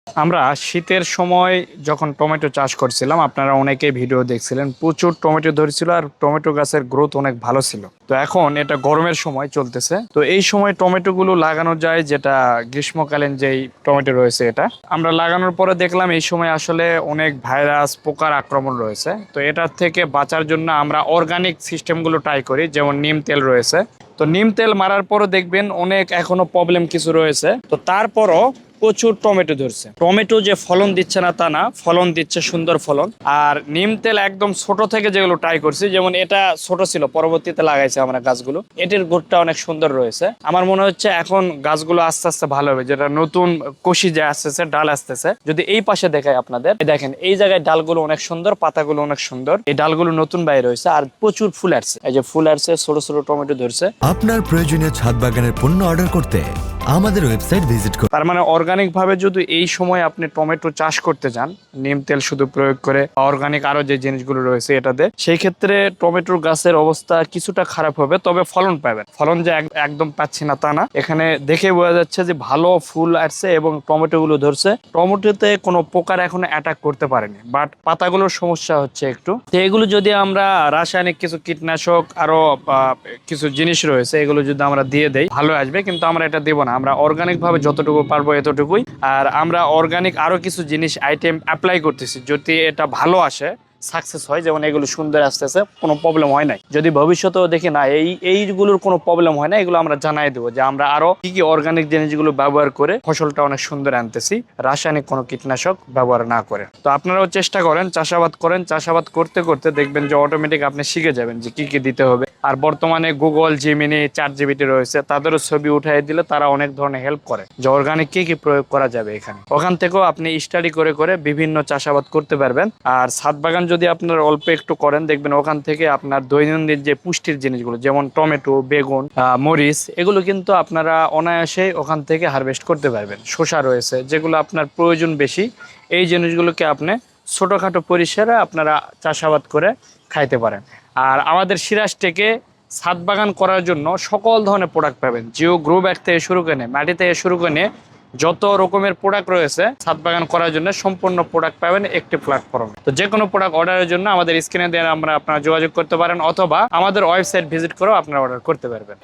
আমরা শীতের সময় যখন টমেটো চাষ করছিলাম, আপনারা অনেকেই ভিডিও দেখছিলেন, প্রচুর টমেটো ধরেছিল আর টমেটো গাছের গ্রোথ অনেক ভালো ছিল। তো এখন এটা গরমের সময় চলতেছে, তো এই সময় টমেটো গুলো লাগানো যায়, যেটা গ্রীষ্মকালীন যেই টমেটো রয়েছে এটা আমরা লাগানোর পরে দেখলাম এই সময় আসলে অনেক ভাইরাস পোকার আক্রমণ রয়েছে। তো এটার থেকে বাঁচার জন্য আমরা অর্গানিক সিস্টেমগুলো ট্রাই করি, যেমন নিম তেল রয়েছে। তো নিম তেল মারার পরও দেখবেন অনেক এখনো প্রবলেম কিছু রয়েছে, তো তারপরও প্রচুর টমেটো ধরছে। টমেটো যে ফলন দিচ্ছে না তা না, ফলন দিচ্ছে, সুন্দর ফলন। আর নিম তেল একদম ছোট থেকে যেগুলো ট্রাই করছি, যেমন এটা ছোট ছিল, পরবর্তীতে লাগাইছে আমরা গাছগুলো, এটির গোটটা অনেক সুন্দর রয়েছে। আমার মনে হচ্ছে এখন গাছগুলো আস্তে আস্তে ভালো হবে, যেটা নতুন কষি যে আসতেছে, ডাল আসতেছে। যদি এই পাশে দেখাই আপনাদের, দেখেন এই জায়গায় ডালগুলো অনেক সুন্দর, পাতাগুলো অনেক সুন্দর, এই ডালগুলো নতুন বাইরে হয়েছে আর প্রচুর ফুল আসছে। এই যে ফুল আসছে, ছোট ছোট টমেটো ধরছে। আপনার প্রয়োজনীয় ছাদ বাগানের পণ্য অর্ডার করতে আমাদের ওয়েবসাইট ভিজিট করুন। তার মানে অর্গানিক ভাবে যদি এই সময় আপনি টমেটো চাষ করতে চান, নিম তেল শুধু প্রয়োগ করে, অর্গানিক আরো যে জিনিসগুলো রয়েছে এটাতে, সেই ক্ষেত্রে টমেটোর গাছের অবস্থা কিছুটা খারাপ হবে, তবে ফলন পাবেন। ফলন যে একদম পাচ্ছি না তা না, এখানে দেখে বোঝা যাচ্ছে যে ভালো ফুল আসছে এবং টমেটো গুলো ধরছে। টমেটোতে কোনো পোকার এখনো অ্যাটাক করতে পারেনি, বাট পাতাগুলোর সমস্যা হচ্ছে একটু। তো এগুলো যদি আমরা রাসায়নিক কিছু কীটনাশক আরো কিছু জিনিস রয়েছে, এগুলো যদি আমরা দিয়ে দেই ভালো আসবে, কিন্তু আমরা এটা দেবো না। আমরা অর্গানিক ভাবে যতটুকু পারবো এতটুকুই। আর আমরা অর্গানিক আরো কিছু জিনিস আইটেম অ্যাপ্লাই করতেছি, যদি এটা ভালো আসে, সাকসেস হয়, যেমন এগুলো সুন্দর আসতেছে, কোনো প্রবলেম হয় নাই। যদি ভবিষ্যতেও দেখি না এইগুলোর কোনো প্রবলেম হয় না, এগুলো আমরা জানাই দেবো যে আমরা আরো কি কি অর্গানিক জিনিসগুলো ব্যবহার করে ফসলটা অনেক সুন্দর আনতেছি, রাসায়নিক কোনো কীটনাশক ব্যবহার না করে। তো আপনারাও চেষ্টা করেন, চাষাবাদ করেন। চাষাবাদ করতে করতে দেখবেন যে অটোমেটিক আপনি শিখে যাবেন যে কি কি দিতে হবে। আর বর্তমানে গুগল, জিমিনি, চ্যাটজিপিটি রয়েছে, তাদেরও ছবি উঠাই দিলে তারা অনেক ধরনের হেল্প করে যে অর্গানিক কি কি প্রয়োগ করা যাবে এখানে। ওখান থেকেও আপনি স্টাডি করে করে বিভিন্ন চাষাবাদ করতে পারবেন। আর ছাদ বাগান যদি আপনার অল্প একটু করেন, দেখবেন ওখান থেকে আপনার দৈনন্দিন যে পুষ্টির জিনিসগুলো, যেমন টমেটো, বেগুন, মরিচ, এগুলো কিন্তু আপনারা অনায়াসেই ওখান থেকে হারভেস্ট করতে পারবেন। শসা রয়েছে, যেগুলো আপনার প্রয়োজন বেশি, এই জিনিসগুলোকে আপনি ছোটোখাটো পরিসরে আপনারা চাষাবাদ করে খাইতে পারেন। আর আমাদের সিরাজ থেকে ছাদ বাগান করার জন্য সকল ধরনের প্রোডাক্ট পাবেন। জিও গ্রো ব্যাগ থেকে শুরু করে, মাটি থেকে শুরু করে যত রকমের প্রোডাক্ট রয়েছে ছাদ বাগান করার জন্য, সম্পূর্ণ প্রোডাক্ট পাবেন একটি প্ল্যাটফর্মে। তো যে কোনো প্রোডাক্ট অর্ডারের জন্য আমাদের স্ক্রিনে দিয়ে আপনারা যোগাযোগ করতে পারেন, অথবা আমাদের ওয়েবসাইট ভিজিট করেও আপনারা অর্ডার করতে পারবেন।